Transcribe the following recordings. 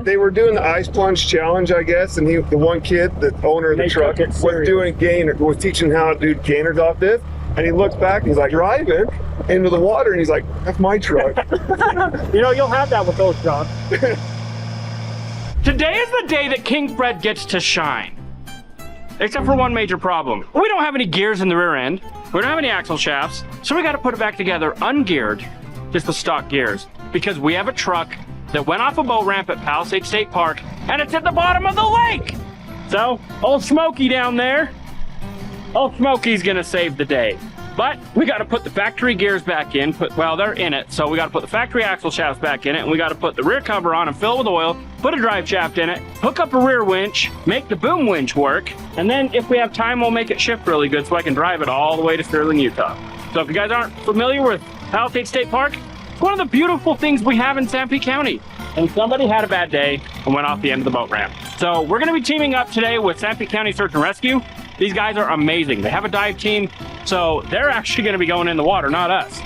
they were doing the Ice Plunge challenge, I guess, and the one kid, the owner of the truck, was teaching how to do gainers off this, and he looks back and he's like driving into the water, and he's like, "That's my truck." You know, you'll have that with those trucks. Today is the day that King Fred gets to shine. Except for one major problem. We don't have any gears in the rear end. We don't have any axle shafts. So we got to put it back together ungeared, just the stock gears. Because we have a truck that went off a boat ramp at Palisade State Park, and it's at the bottom of the lake. So, old Smokey down there, old Smokey's gonna save the day. But we got to put the factory gears back in. Well, they're in it, so we got to put the factory axle shafts back in it, and we got to put the rear cover on and fill it with oil, put a drive shaft in it, hook up a rear winch, make the boom winch work, and then if we have time, we'll make it shift really good so I can drive it all the way to Sterling, Utah. So if you guys aren't familiar with Palisade State Park, it's one of the beautiful things we have in Sanpete County. And somebody had a bad day and went off the end of the boat ramp. So we're gonna be teaming up today with Sanpete County Search and Rescue. These guys are amazing. They have a dive team, so they're actually gonna be going in the water, not us.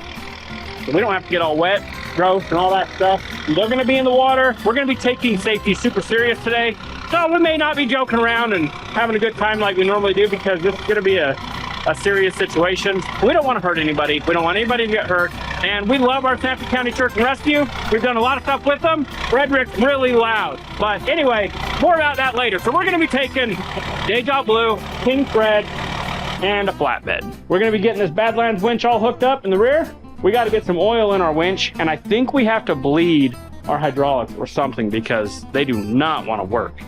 So we don't have to get all wet, gross, and all that stuff. They're gonna be in the water. We're gonna be taking safety super serious today. So we may not be joking around and having a good time like we normally do, because this is gonna be a serious situation. We don't want to hurt anybody. We don't want anybody to get hurt. And we love our Sanpete County Search and Rescue. We've done a lot of stuff with them. Frederick's really loud. But anyway, more about that later. So we're going to be taking Deja Blue, King Fred, and a flatbed. We're going to be getting this Badlands winch all hooked up in the rear. We got to get some oil in our winch, and I think we have to bleed our hydraulics or something, because they do not want to work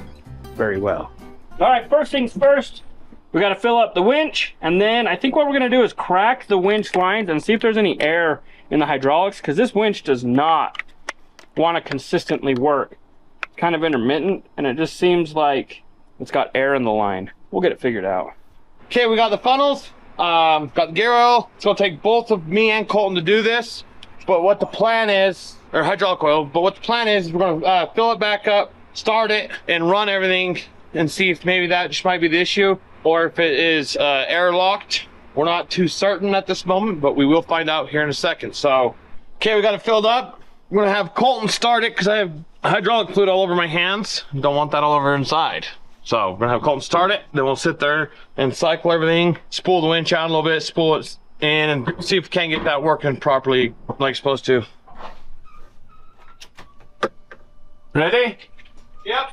very well. All right, first things first. We got to fill up the winch, and then I think what we're going to do is crack the winch lines and see if there's any air in the hydraulics, because this winch does not want to consistently work. Kind of intermittent, and it just seems like it's got air in the line. We'll get it figured out. Okay, we got the funnels, got the gear oil. It's going to take both of me and Colton to do this, but what the plan is, or hydraulic oil, but what the plan is we're going to fill it back up, start it, and run everything, and see if maybe that just might be the issue, or if it is air locked. We're not too certain at this moment, but we will find out here in a second. So, okay, we got it filled up. I'm gonna have Colton start it because I have hydraulic fluid all over my hands. Don't want that all over inside. So we're gonna have Colton start it, then we'll sit there and cycle everything, spool the winch out a little bit, spool it in, and see if we can get that working properly like it's supposed to. Ready? Yep.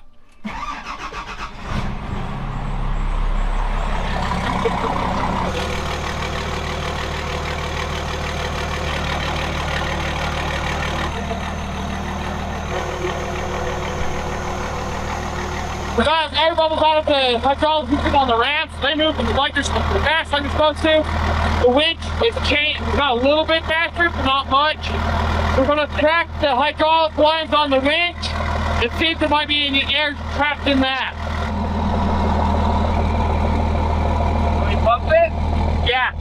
We got air bubbles out of the hydraulics moving on the ramps. They move like they're fast like they're supposed to. The winch is changed. It's got a little bit faster, but not much. We're going to crack the hydraulic lines on the winch and see if there might be any air trapped in that. Can we pump it? Yeah.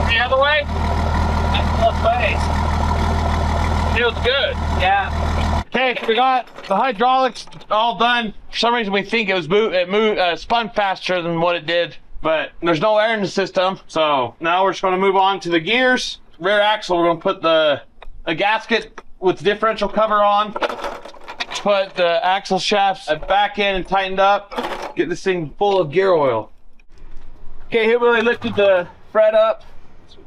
The other way? That's both ways. Feels good. Yeah. Okay, we got the hydraulics all done. For some reason we think it spun faster than what it did, but there's no air in the system. So now we're just gonna move on to the gears. Rear axle, we're gonna put a gasket with the differential cover on. Put the axle shafts back in and tightened up. Get this thing full of gear oil. Okay, here we lifted the Fred up.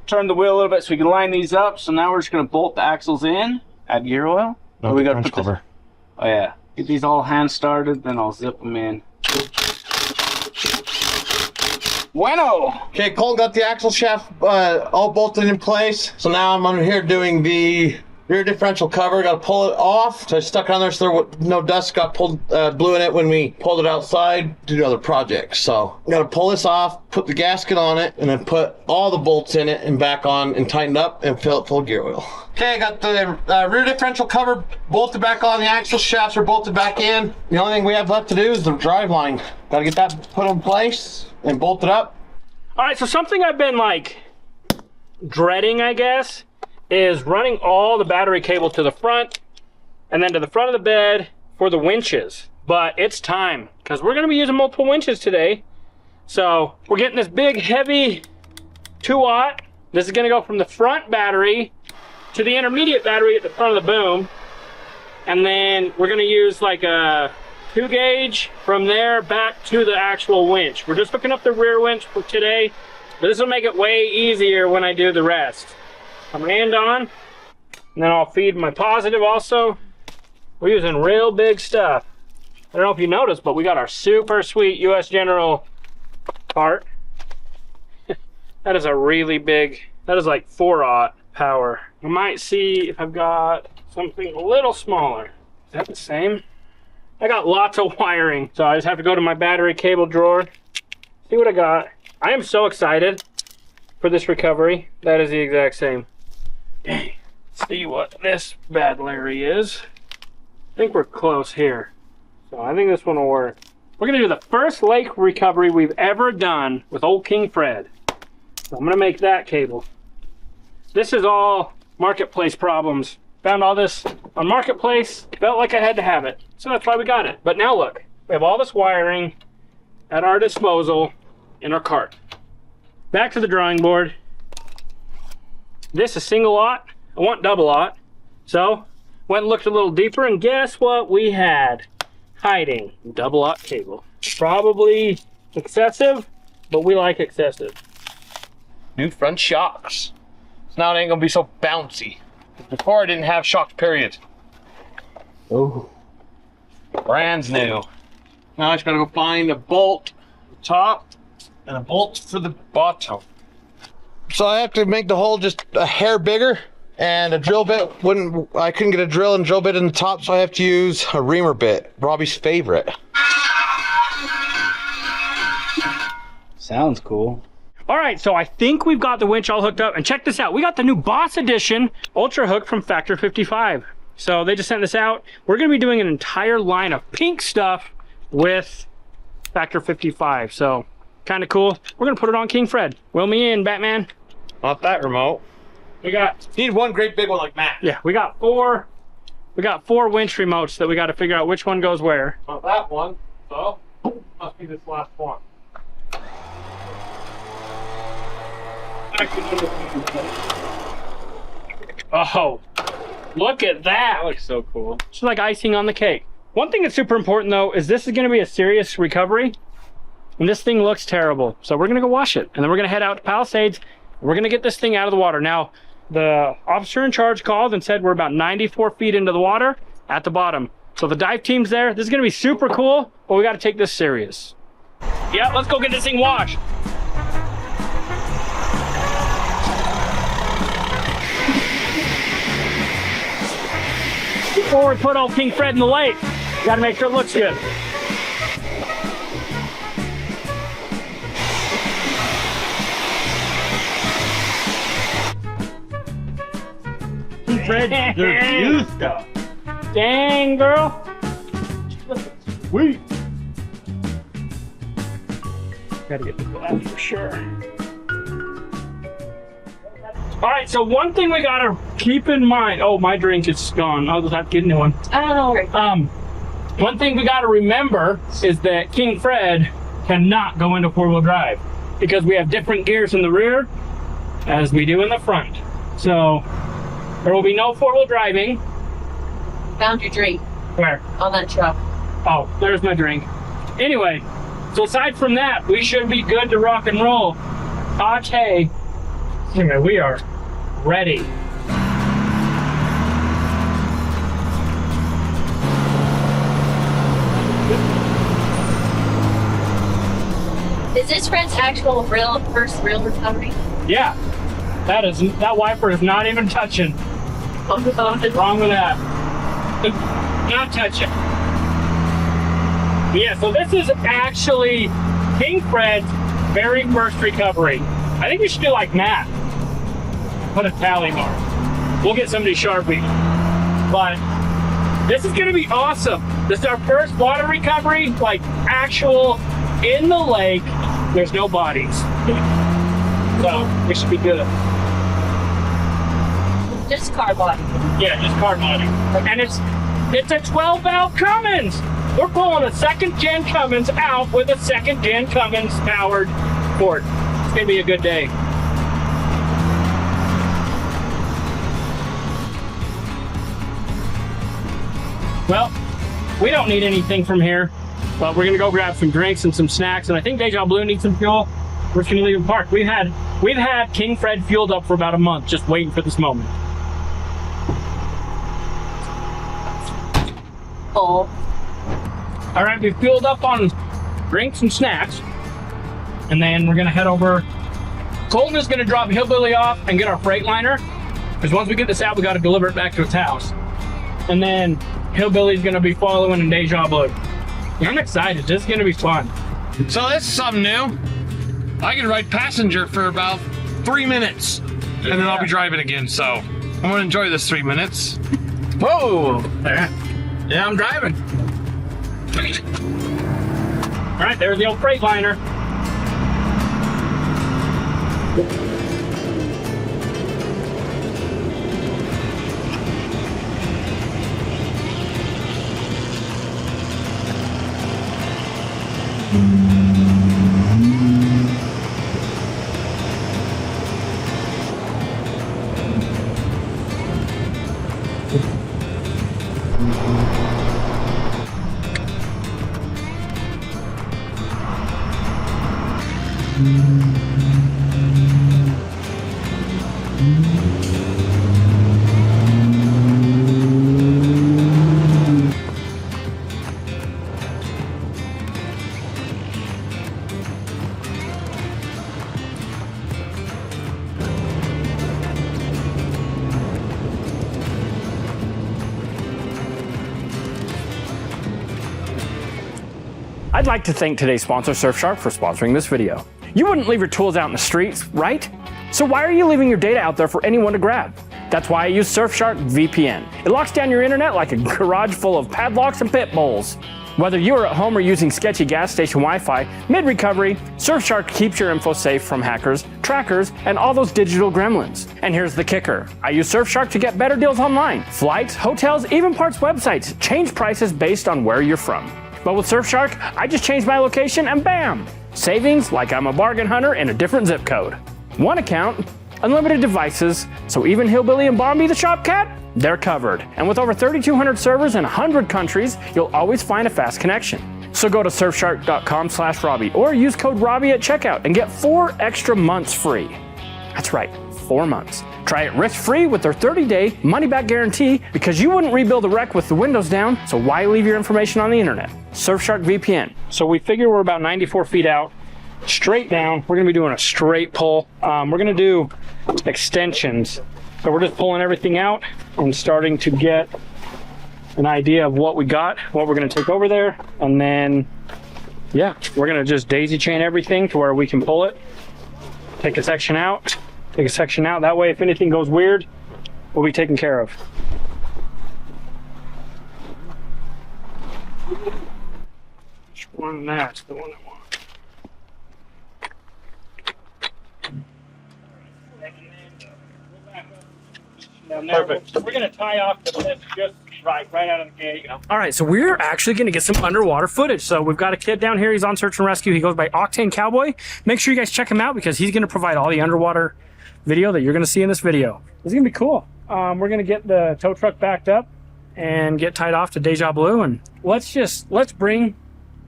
Turn the wheel a little bit so we can line these up. So now we're just gonna bolt the axles in, add gear oil. No, we got to put cover. Oh yeah, get these all hand started, then I'll zip them in. Bueno. Okay, Cole got the axle shaft all bolted in place. So now I'm under here doing the rear differential cover. Got to pull it off. So I stuck it on there so there was no dust got pulled, blew in it when we pulled it outside to do other projects. So got to pull this off, put the gasket on it, and then put all the bolts in it and back on and tighten up and fill it full of gear oil. Okay, I got the rear differential cover bolted back on. The axle shafts are bolted back in. The only thing we have left to do is the drive line. Got to get that put in place and bolted up. All right, so something I've been like dreading, I guess, is running all the battery cable to the front and then to the front of the bed for the winches. But it's time, because we're going to be using multiple winches today. So we're getting this big, heavy 2-watt. This is going to go from the front battery to the intermediate battery at the front of the boom. And then we're gonna use like a 2 gauge from there back to the actual winch. We're just hooking up the rear winch for today, but this will make it way easier when I do the rest. I'm hand on, and then I'll feed my positive also. We're using real big stuff. I don't know if you noticed, but we got our super sweet US General part. That is a really big, that is like 4-aught power. You might see if I've got something a little smaller. Is that the same? I got lots of wiring, so I just have to go to my battery cable drawer, see what I got. I am so excited for this recovery. That is the exact same. Dang. Let's see what this bad Larry is. I think we're close here. So I think this one will work. We're gonna do the first lake recovery we've ever done with old King Fred. So I'm gonna make that cable. This is all marketplace problems. Found all this on marketplace, felt like I had to have it. So that's why we got it. But now look, we have all this wiring at our disposal in our cart. Back to the drawing board. This is single aught, I want double aught. So went and looked a little deeper, and guess what we had hiding? Double aught cable. Probably excessive, but we like excessive. New front shocks. So now it ain't gonna be so bouncy. Before I didn't have shocks, period. Oh. Brand new. Now I just gotta go find a bolt for the top and a bolt for the bottom. So I have to make the hole just a hair bigger, and a drill bit I couldn't get a drill and drill bit in the top, so I have to use a reamer bit, Robby's favorite. Sounds cool. All right, so I think we've got the winch all hooked up, and check this out. We got the new Boss Edition Ultra Hook from Factor 55. So they just sent this out. We're gonna be doing an entire line of pink stuff with Factor 55. So kind of cool. We're gonna put it on King Fred. Will me in, Batman. Not that remote. We got, Need one great big one like Matt. yeah, we got four winch remotes that we got to figure out which one goes where. Not that one, so must be this last one. Oh, look at that. That looks so cool. It's like icing on the cake. One thing that's super important though is this is going to be a serious recovery, and this thing looks terrible. So we're going to go wash it, and then we're going to head out to Palisades. We're going to get this thing out of the water. Now, the officer in charge called and said we're about 94 feet into the water at the bottom. So the dive team's there. This is going to be super cool, but we got to take this serious. Yeah, let's go get this thing washed. Before we put old King Fred in the lake, we got to make sure it looks good. King Fred, they're used up. Dang, girl. Sweet. Gotta get the glass for sure. All right, so one thing we gotta keep in mind. Oh, my drink is gone. I'll just have to get a new one. Oh. One thing we gotta remember is that King Fred cannot go into 4-wheel drive because we have different gears in the rear as we do in the front. So there will be no 4-wheel driving. Found your drink Where? on that truck. Oh, there's my drink. Anyway, so aside from that, we should be good to rock and roll. Okay. Anyway, we are ready. Is this Fred's actual first real recovery? Yeah, that wiper is not even touching. What's wrong with that? Not touching. But yeah, so this is actually King Fred's very first recovery. I think we should do like Matt. Put a tally mark. We'll get somebody Sharpie. But this is gonna be awesome. This is our first water recovery, like actual in the lake. There's no bodies. So we should be good. Just car body. Yeah, just car modding. And it's a 12-valve Cummins. We're pulling a second-gen Cummins out with a second-gen Cummins powered Ford. It's gonna be a good day. Well, we don't need anything from here, but we're gonna go grab some drinks and some snacks, and I think Deja Blue needs some fuel. We're just gonna leave him parked. We've had King Fred fueled up for about a month, just waiting for this moment. Oh. All right, we've fueled up on drinks and snacks, and then we're gonna head over. Colton is gonna drop Hillbilly off and get our Freightliner, because once we get this out, we gotta deliver it back to his house. And then Hillbilly's gonna be following in Deja Blue. I'm excited, this is gonna be fun. So this is something new. I can ride passenger for about 3 minutes, and then I'll be driving again, so I'm gonna enjoy this 3 minutes. Whoa! Yeah, I'm driving. All right, there's the old Freightliner. I'd like to thank today's sponsor, Surfshark, for sponsoring this video. You wouldn't leave your tools out in the streets, right? So why are you leaving your data out there for anyone to grab? That's why I use Surfshark VPN. It locks down your internet like a garage full of padlocks and pit bulls. Whether you are at home or using sketchy gas station Wi-Fi, mid-recovery, Surfshark keeps your info safe from hackers, trackers, and all those digital gremlins. And here's the kicker. I use Surfshark to get better deals online. Flights, hotels, even parts websites change prices based on where you're from. But with Surfshark, I just change my location and bam! Savings like I'm a bargain hunter in a different zip code. One account, unlimited devices, so even Hillbilly and Bombi the shop cat, they're covered. And with over 3,200 servers in 100 countries, you'll always find a fast connection. So go to surfshark.com/Robby or use code Robby at checkout and get 4 extra months free. That's right, 4 months. Try it risk-free with their 30-day money-back guarantee because you wouldn't rebuild a wreck with the windows down, so why leave your information on the internet? Surfshark VPN. So we figure we're about 94 feet out, straight down. We're gonna be doing a straight pull. We're gonna do extensions. So we're just pulling everything out and starting to get an idea of what we got, what we're gonna take over there, and then, yeah, we're gonna just daisy chain everything to where we can pull it, take a section out, take a section out. That way, if anything goes weird, we'll be taken care of. Which one? That's the one I want. Perfect. We're gonna tie off the lift just right out of the gate. All right, so we're actually gonna get some underwater footage. So we've got a kid down here. He's on search and rescue. He goes by Octane Cowboy. Make sure you guys check him out because he's gonna provide all the underwater video that you're gonna see in this video. It's gonna be cool. We're gonna get the tow truck backed up and get tied off to Deja Blue, and let's bring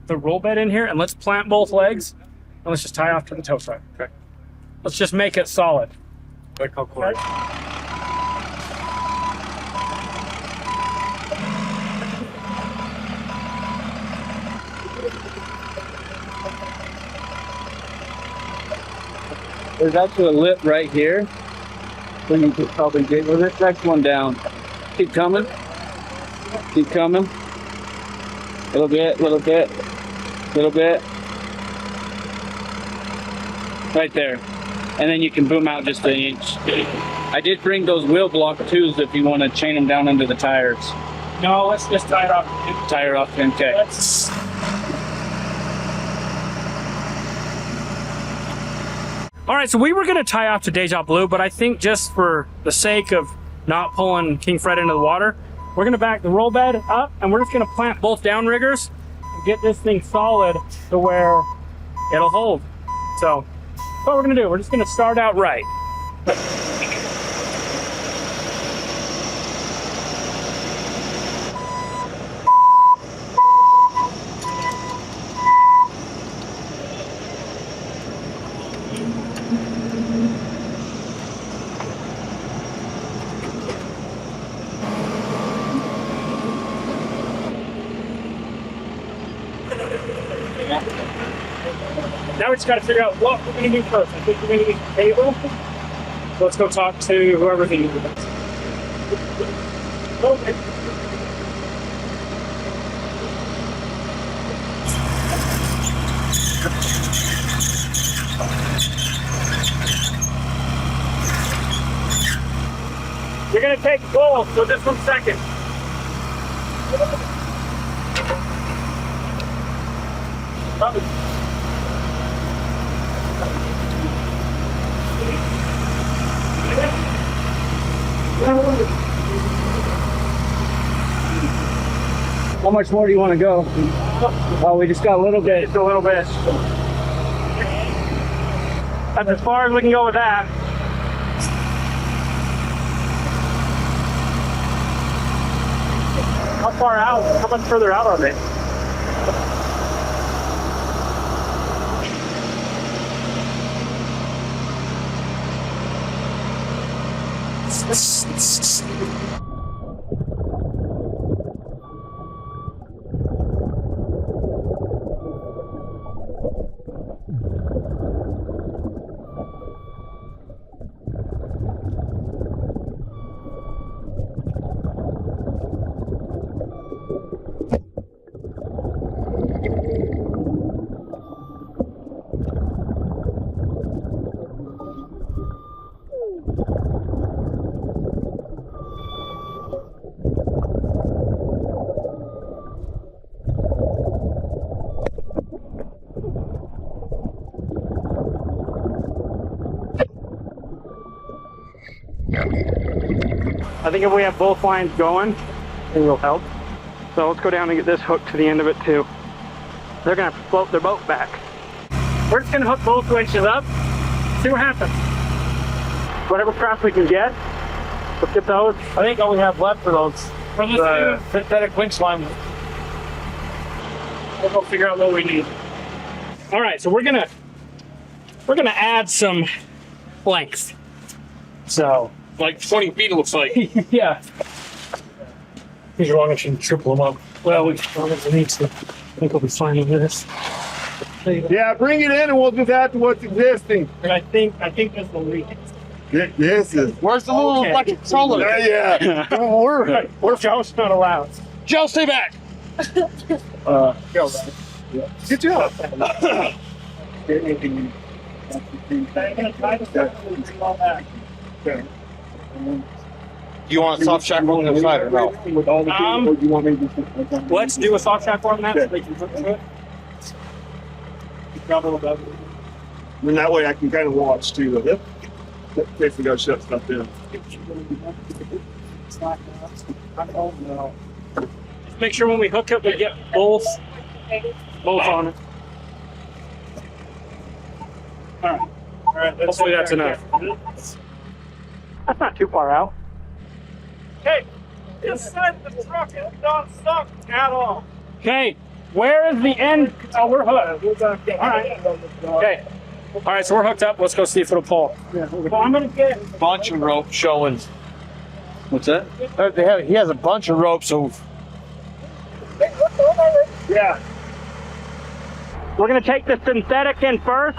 the roll bed in here and let's plant both legs and let's just tie off to the tow truck. Okay. Let's just make it solid. Okay. There's actually a lip right here. So you could probably get with it. Next one down. Keep coming. Keep coming. Little bit, little bit, little bit. Right there. And then you can boom out just an inch. I did bring those wheel block tools if you want to chain them down under the tires. No, let's just tie it off. Tie her off, okay. All right, so we were gonna tie off to Deja Blue, but I think just for the sake of not pulling King Fred into the water, we're gonna back the roll bed up and we're just gonna plant both downriggers and get this thing solid to where it'll hold. So that's what we're gonna do. We're just gonna start out right. we just got to figure out what we're going to do first. I think we're going to need a cable. So let's go talk to whoever's in here. Okay. You're going to take both, so just 1 second. Robby. How much more do you want to go? Oh, we just got a little bit. Just a little bit. That's as far as we can go with that. How far out? How much further out are they? I think if we have both lines going, it will help. So let's go down and get this hook to the end of it too. They're gonna have to float their boat back. We're just gonna hook both winches up, see what happens. Whatever craft we can get, let's get those. I think all we have left for those the synthetic winch line. We'll go figure out what we need. All right, so we're gonna add some length. So. Like 20 feet, it looks like. Yeah. These are long enough to triple them up. Well, we need to. I think we'll be fine with this. Yeah, bring it in and we'll just add to what's existing. I think this will leak. This is. Where's the little electric controller? Yeah. We're Joe's not allowed. Joe, stay back. Good job. Do you want a soft shackle on the side or no? Let's do a soft shackle on that so they can hook to it. Grab a little bit. And that way I can kind of watch too. Yep. In case we gotta shut stuff in. Just make sure when we hook it, we get both on it. All right. Hopefully that's enough. That's not too far out. Okay, inside the truck is not stuck at all. Okay, where is the end? Oh, we're hooked. All right. Okay. All right, so we're hooked up. Let's go see if it'll pull. Well, I'm gonna get a bunch of rope showing. What's that? He has a bunch of rope, so. Yeah. We're gonna take the synthetic in first.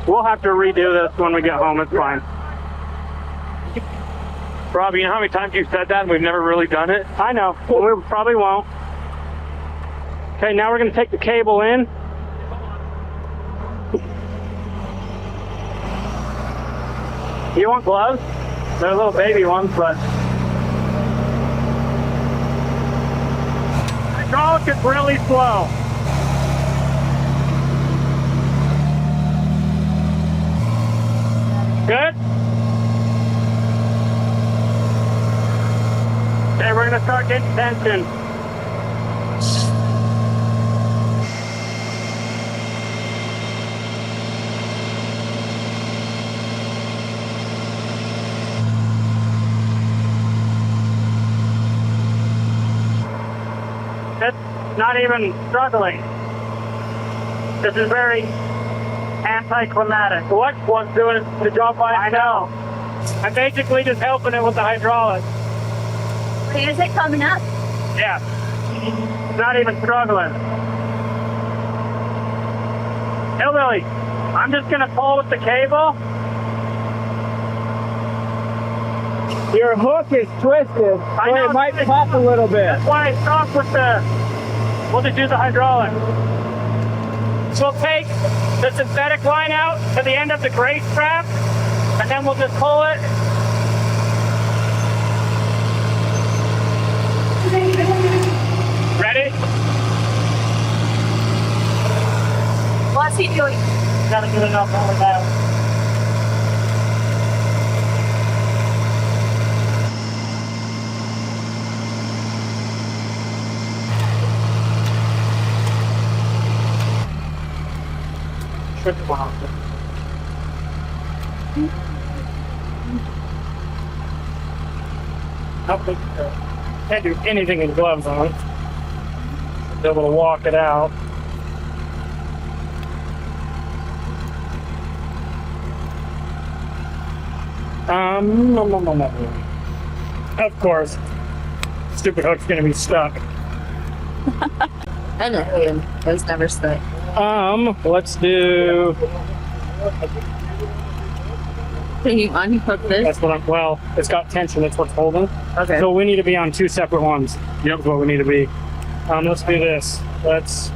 We'll have to redo this when we get home, it's fine. Robby, you know how many times you've said that and we've never really done it? I know, we probably won't. Okay, now we're gonna take the cable in. You want gloves? They're little baby ones, but... Hydraulic is really slow. Good? Okay, we're gonna start getting tension. It's not even struggling. This is very anticlimactic. What's doing the job by itself? I know. I'm basically just helping it with the hydraulics. Okay, is it coming up? Yeah. Not even struggling. Hillbilly, I'm just gonna pull with the cable. Your hook is twisted, so know, it might pop a little bit. That's why I stopped with the, we'll just do the hydraulic. So we'll take the synthetic line out to the end of the gray strap, and then we'll just pull it. Ready? What's he doing? Gotta do enough over that. Can't do anything in gloves on. Be able to walk it out. Of course, stupid hook's gonna be stuck. I know him. Those never stuck. Let's do. Can you unhook this? That's what I'm. Well, it's got tension. That's what's holding. Okay. So we need to be on two separate ones. Yep, is what we need to be. Let's do this. Let's.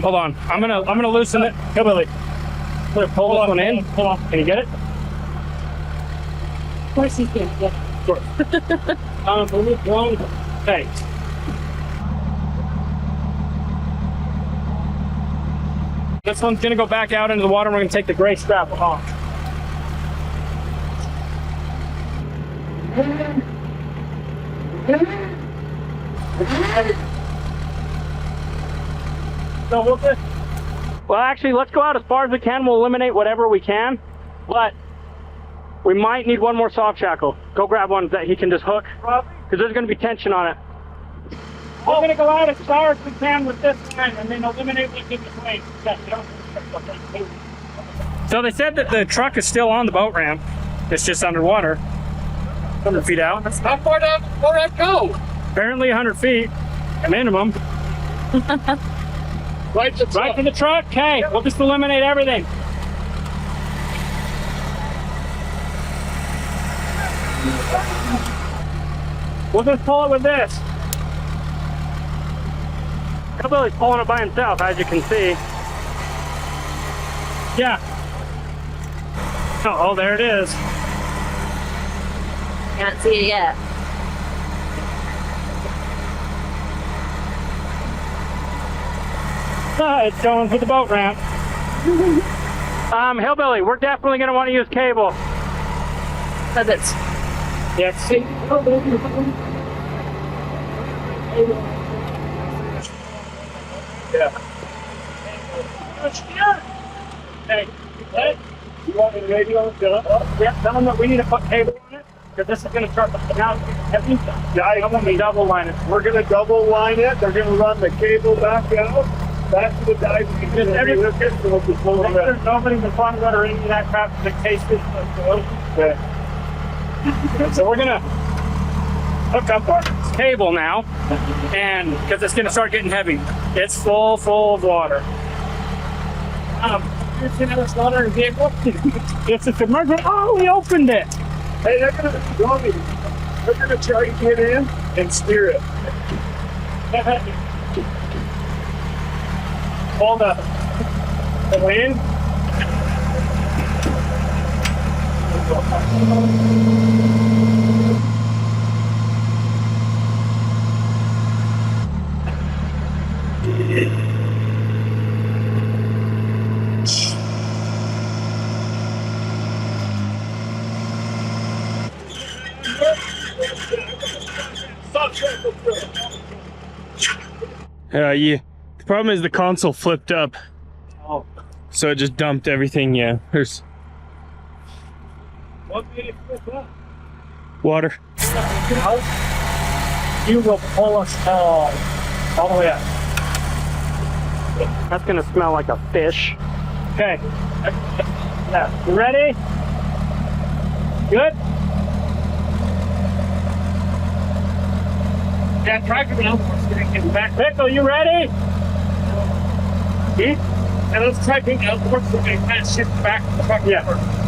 Hold on. I'm gonna loosen it. Hillbilly. Pull this one in. Hold on. Can you get it? Of course he can. Yeah. Sure. One. Hey. This one's gonna go back out into the water and we're gonna take the gray strap off. So we'll just, well, actually, let's go out as far as we can. We'll eliminate whatever we can, but we might need one more soft shackle. Go grab one that he can just hook, because there's gonna be tension on it. We're gonna go out as far as we can with this line and then eliminate what's in between. So they said that the truck is still on the boat ramp. It's just underwater. 100 feet out. How far down will that go? Apparently 100 feet, minimum. Right to the truck? Okay, we'll just eliminate everything. We'll just pull it with this. Hillbilly's pulling it by himself, as you can see. Yeah. Oh, there it is. Can't see it yet. It's going for the boat ramp. Hillbilly, we're definitely going to want to use cable. Because it's Yeah, see? Yeah. Hey, what? You want me to radio it up? Yeah, tell them that we need to put cable on it, because this is going to start the now. Yeah, I want to double line it. We're gonna double line it. They're gonna run the cable back out, back to the dive. There's nobody in the front rudder or any of that crap in the case this. Okay. So we're gonna hook up our cable now, and because it's gonna start getting heavy. It's full of water. It's another slaughter vehicle. It's a submerged. Oh, we opened it. Hey, they're gonna try to get in and steer it. Hold up. The wind. Yeah. The problem is the console flipped up. Oh. So it just dumped everything, yeah. There's What made it flip up? water. You will pull us all the way up. That's gonna smell like a fish. Okay. Yeah. You ready? Good? Yeah, track it down. Back Pickle, you ready? Keith? And let's try to out the horse so we can kind of shift back to the truck. Yeah.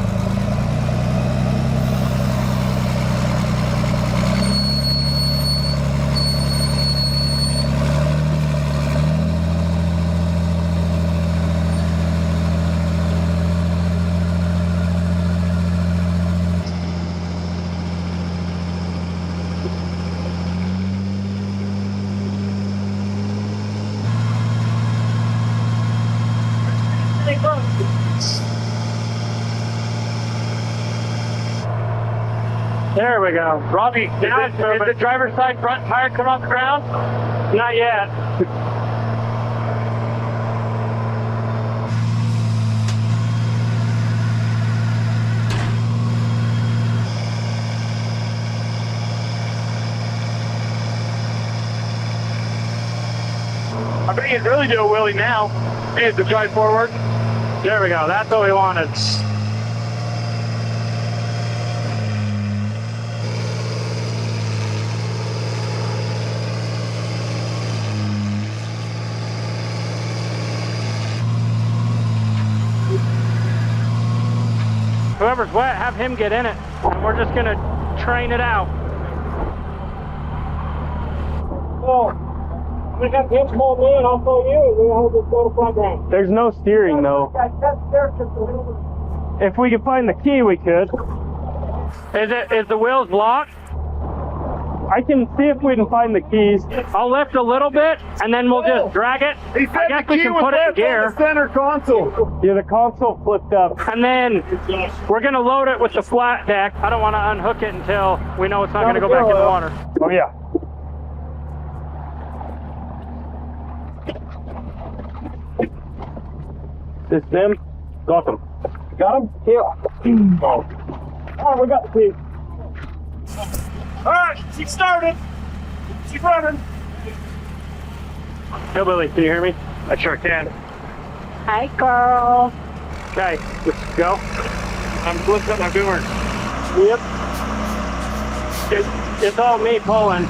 There we go. Robby, now is the driver's side front tire come off the ground? Not yet. I bet you can really do a wheelie now. He needs to drive forward. There we go. That's what we wanted. Whoever's wet, have him get in it. And we're just gonna train it out. Oh, we got him pull me and I'll pull you. We'll just go to front ground. There's no steering though. If we could find the key, we could. Is the wheels locked? I can see if we can find the keys. I'll lift a little bit and then we'll just drag it. He said I guess the we key can was put it in left gear. on the center console. Yeah, the console flipped up. And then we're gonna load it with the flat deck. I don't want to unhook it until we know it's not gonna go back in the water. Oh yeah. This them? Got them. Got them? Yeah. Oh, we got the key. All right, she's started. She's running. Hillbilly, can you hear me? I sure can. Hi, girl. Okay, let's go. I'm lifting up my boomer. Yep. It's all me pulling.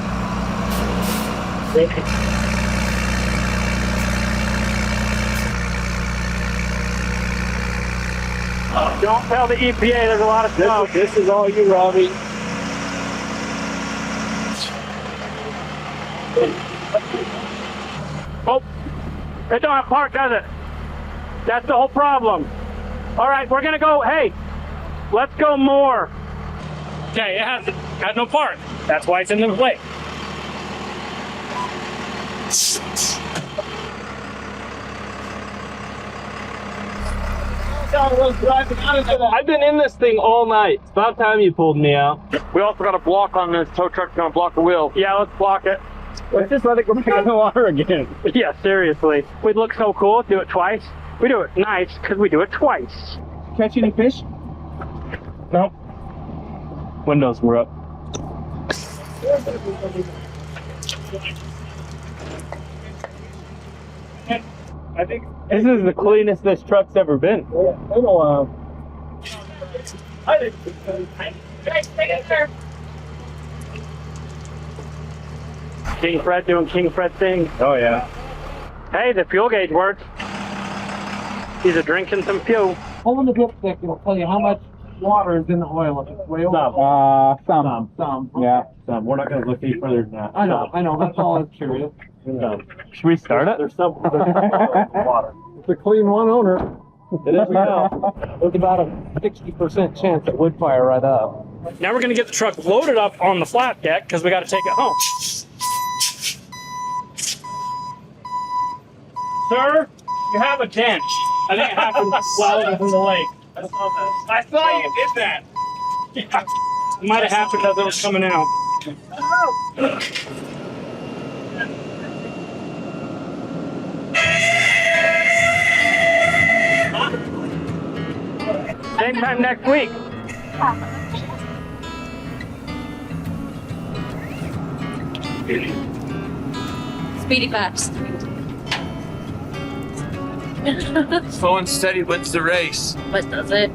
Don't tell the EPA there's a lot of smoke. This is all you, Robby. Oh, it don't have park, does it? That's the whole problem. All right, we're gonna go, hey, let's go more. Okay, it has no park. That's why it's in the lake. I've been in this thing all night. It's about time you pulled me out. We also got a block on this tow truck. Gonna block the wheel. Yeah, let's block it. Let's just let it go back in the water again. Yeah, seriously. We'd look so cool, do it twice. We do it nice because we do it twice. Catch any fish? Nope. Windows were up. I think this is the cleanest this truck's ever been. Yeah, in a while. King Fred doing King Fred thing. Oh yeah. Hey, the fuel gauge works. He's a drinking some fuel. Pulling the dipstick will tell you how much water is in the oil. If it's way over. Some. Yeah, some. We're not going to look any further than that. I know. That's all I was curious. Should we start it? There's some water. It's a clean one owner. It is now. There's about a 60% chance it would fire right up. Now we're gonna get the truck loaded up on the flat deck because we got to take it home. Sir, you have a dent. I think it happened while it was in the lake. I saw you did that. Yeah. It might have happened as it was coming out. Same time next week. Speedy fast. Slow and steady wins the race. What does it?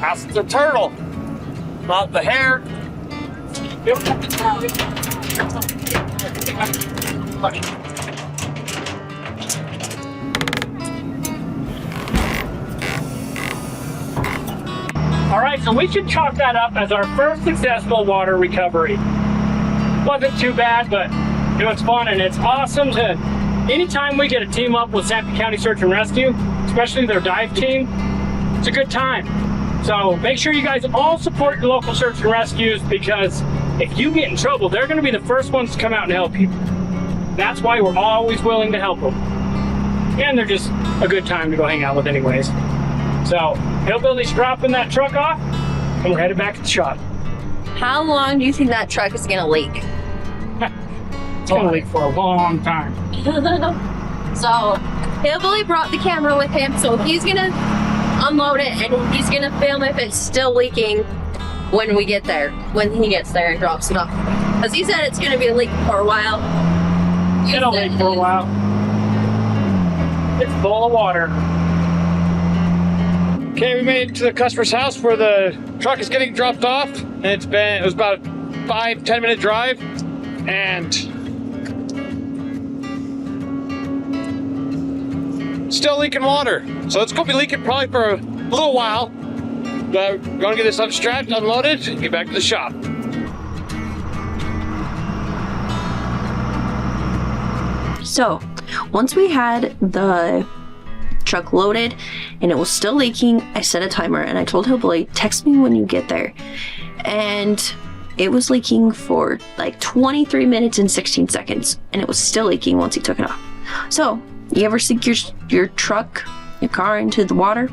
Ask the turtle, not the hare. All right, so we should chalk that up as our first successful water recovery. Wasn't too bad, but it was fun, and it's awesome to, anytime we get to team up with Sanpete County Search and Rescue, especially their dive team, it's a good time. So make sure you guys all support your local search and rescues, because if you get in trouble, they're gonna be the first ones to come out and help you. That's why we're always willing to help them. And they're just a good time to go hang out with anyways. So, Hillbilly's dropping that truck off, and we're headed back to the shop. How long do you think that truck is gonna leak? It's gonna leak for a long time. So, Hillbilly brought the camera with him, so he's gonna unload it and he's gonna film if it's still leaking when we get there, when he gets there and drops it off. Because he said it's gonna be leaking for a while. It'll leak for a while. It's full of water. Okay, we made it to the customer's house where the truck is getting dropped off. And it was about a 5-10 minute drive. And still leaking water. So it's gonna be leaking probably for a little while. But we're gonna get this unstrapped, unloaded, and get back to the shop. So, once we had the truck loaded and it was still leaking, I set a timer and I told Hillbilly, text me when you get there. And it was leaking for like 23 minutes and 16 seconds, and it was still leaking once he took it off. So, you ever sink your truck, your car into the water?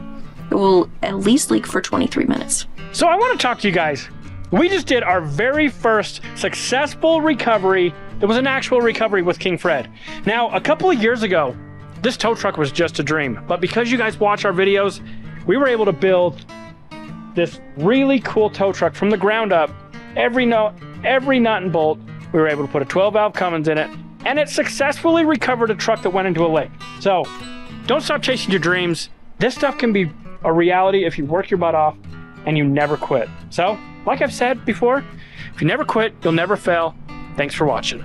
It will at least leak for 23 minutes. So I want to talk to you guys. We just did our very first successful recovery. It was an actual recovery with King Fred. Now, a couple of years ago, this tow truck was just a dream. But because you guys watch our videos, we were able to build this really cool tow truck from the ground up. Every nut and bolt, we were able to put a 12-valve Cummins in it, and it successfully recovered a truck that went into a lake. So, don't stop chasing your dreams. This stuff can be a reality if you work your butt off and you never quit. So, like I've said before, if you never quit, you'll never fail. Thanks for watching.